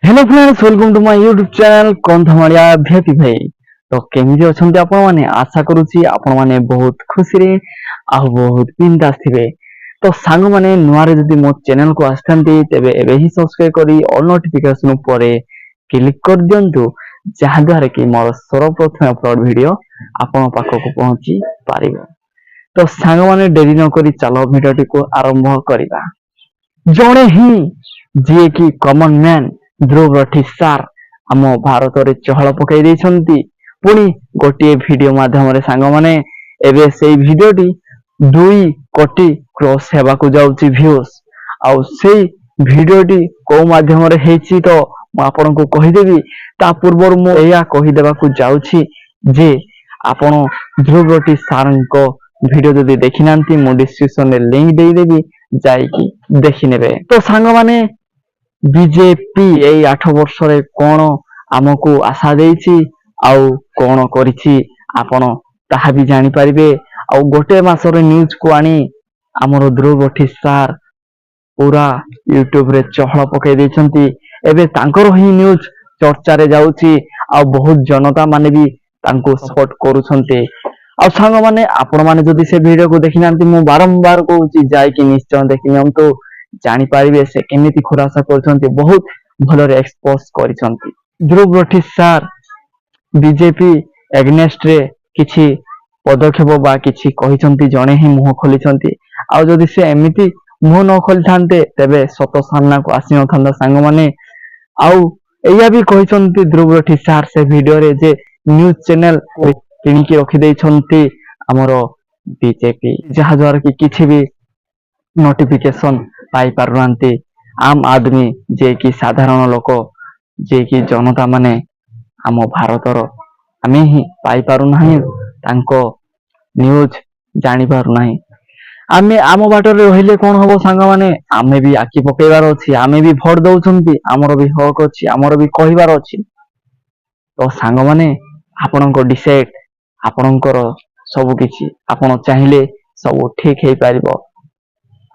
Hello friends, welcome to my YouTube channel कंधमालिया भीपी भाई। तो केमिति अछंती आपण माने? आशा करूची आपण माने बहुत खुशी रे आ बहुत बिंदास थिबे। तो सांग माने नुआरे जदि मो चैनल को आस्थांती तेबे एबे ही सब्सक्राइब करी ऑल नोटिफिकेशन परे क्लिक कर दियंतु, जहा द्वारा कि मोर सर्वप्रथम अपलोड वीडियो आपण पाखो को पहुंची पारिबो। तो सांग माने डेरी न करी चलो वीडियोटी को आरंभ करिबा। जणे ही जे कि कॉमन मैन ध्रुव रठी सार आम भारत रे चहल पकई देइछंती। पुणी गोटे वीडियो माध्यम रे सांग माने एबे सेई वीडियोटी 2 कोटी क्रॉस हेबा को जाउची व्यूज। आउ सेई वीडियोटी को माध्यम रे हेची तो म आपन को कहि देबी। ता पूर्वर मु एया कहि देबा को जाउची जे आपण ध्रुव रठी सार को वीडियो जदि देखि नांती मु डिस्क्रिप्शन रे लिंक देई देबी, जाई कि देखि नेबे। तो सांग माने बीजेपी एई 8 वर्ष रे कोन आमको आशा देइछि आउ कोन करिछि आपण ताहा भी जानि परिबे। आउ गोटे मासर न्यूज को आनी हमर ध्रुव रठी सार पूरा यूट्यूब रे चहल पकई देइछंती। एबे तांकर ही न्यूज चर्चा रे जाउछि आ बहुत जनता माने भी तांको सपोर्ट करूछंती। आ सांग माने आपण माने जदि से वीडियो को देखि नांती मु बारंबार कहूछि जाय कि निश्चय देखि नियंतु, जानि पारिबे से केमिति खुलासा करछंती, बहुत भलरे एक्सपोज करिसंती। ध्रुव रठी सार बीजेपी एग्नेस्ट रे किछि पदक्षेप बा किछि कहिसंती, जणे ही मुह खोलिसंती। आ जदि से एमिति मुह न खोलिथांते तेबे सत सामना को आसी न थांदा सांग माने। आउ एया भी कहिसंती ध्रुव रठी सार से वीडियो रे जे न्यूज चैनल किनिकी रखि देइछंती हमरो बीजेपी, जहा द्वारा कि किछि भी नोटिफिकेशन पाई पारुनांती। आम आदमी जे कि साधारण लोक जे कि जनता माने आम भारतर आमे ही पाई पारु नाही, तांको न्यूज जानि पारु नाही। आमे आम बाटर रहिले कोन हबो सांग माने? आमे भी आखि पकेइबार अछि, आमे भी भोट दउछंती, हमरो भी हक अछि, हमरो भी कहिबार अछि। तो सांग माने आपणको डिसाइड, आपणकर सब किछि आपण चाहिले सब ठीक हेइ पारिबो।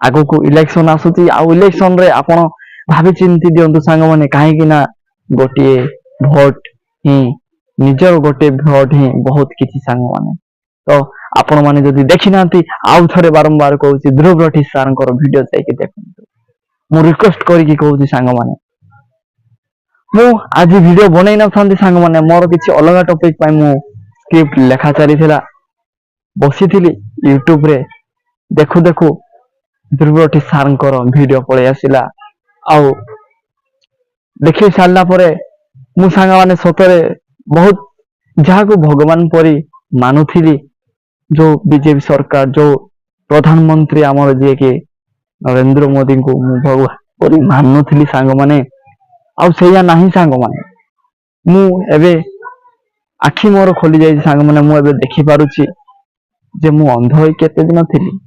आगो को इलेक्शन आसुची, आ इलेक्शन रे आपण भाबी चिंती दियंतु सांग माने, काहे कि ना गोटे भोट ही निजर गोटे भोट ही बहुत किछि सांग माने। तो आपण माने जदि देखि नांती आउ थरे बारंबार कहूची ध्रुव रठी सारंकर वीडियो जाइके देखंतु। मु रिक्वेस्ट करी कि कहूची सांग माने, मु आज वीडियो बनै न थांती सांग माने, मोर किछि अलगा टॉपिक पय मु स्क्रिप्ट लेखा चली थिला। बसिथिली यूट्यूब रे देखु देखु ध्रुव रठी सारंकर वीडियो पळे आसिला। आउ देखि सारला परे मु सांग माने सतरे बहुत जाहाको भगवान परी मानुथिली। जो बीजेपी सरकार, जो प्रधानमंत्री आमर जे के नरेंद्र मोदी को मु भगवान परी मानुथिली सांग माने। आउ सेया नाही सांग माने, मु एबे आखि मोर खोली जाई सांग माने। मु एबे देखि पारुची जे मु अंध होई केते दिन थिली,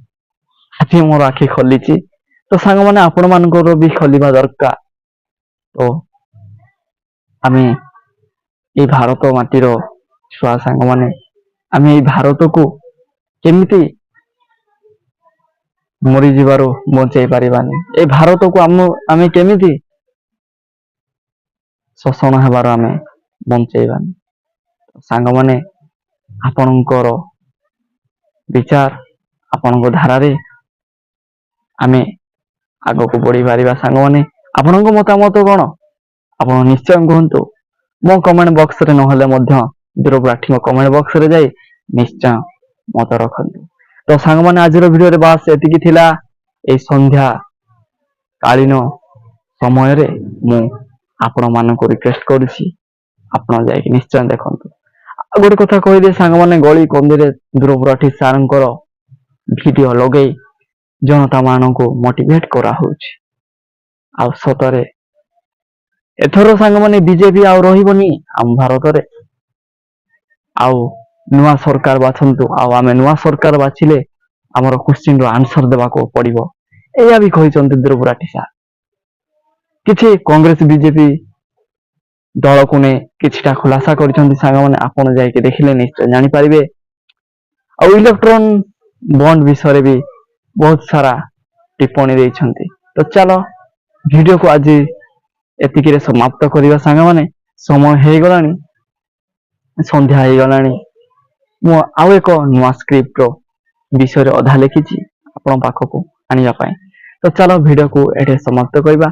आखि मोर आखि खोलीची। तो सांग माने आपण मानकर भी खोलिबा दरकार। तो आमे ए भारत माटीर छुआ सांग माने, आमे ए भारत को केमिति मरी जिबारो बंचाई पारिबानी, ए भारत को आमे केमिति शोषण हेबारो आमे बंचाइबानी। सांग माने आपणकर विचार, आपणको धारा रे आमे आगो को बढ़ी पारिबा सांग माने। आपणको मतामत कोन आपण निश्चय कहंतु मो कमेंट बॉक्स रे, नहले मध्य ध्रुव राठी मो कमेंट बॉक्स रे जाई निश्चय मत रखंतु। तो सांग माने आज रो वीडियो रे बास एतिकी थिला। ए संध्या कालीन समय रे मु आपण मानको रिक्वेस्ट करूची, आपण जाई कि निश्चय देखंतु। आ गोटे कथा कहि दे सांग माने, गली कंदी रे ध्रुव राठी सारंकर वीडियो लगेई जनता मानको मोटिवेट करा होउची। आ सतरे एथरो सांग माने बीजेपी आउ रहिबनी आम भारत रे। आउ नुआ सरकार बाछंतु, आउ आमे नुआ सरकार बाछिले हमर क्वेश्चन रो आंसर देबा को पड़िबो। एया भी कहिसंत ध्रुव राठी सार। किछि कांग्रेस बीजेपी दल को ने किछिटा खुलासा करिसंत सांग माने, आपण जाई के देखिले निश्चय जानि पारिबे। आउ इलेक्ट्रॉन बॉन्ड विषय रे भी बहुत सारा टिप्पणी देइछंती। तो चलो वीडियो को आज ଏତିକିରେ ସମାପ୍ତ କରିବା ସାଙ୍ଗମାନେ। ସମୟ ହେଇଗଲାଣି, ସନ୍ଧ୍ୟା ହେଇଗଲାଣି। ମୁଁ ଆଉ ଏକ ନୂଆ ସ୍କ୍ରିପ୍ଟର ବିଷୟରେ ଅଧା ଲେଖିଛି ଆପଣଙ୍କ ପାଖକୁ ଆଣିବା ପାଇଁ। ତ ଚାଲ ଭିଡ଼ିଓକୁ ଏଠି ସମାପ୍ତ କରିବା।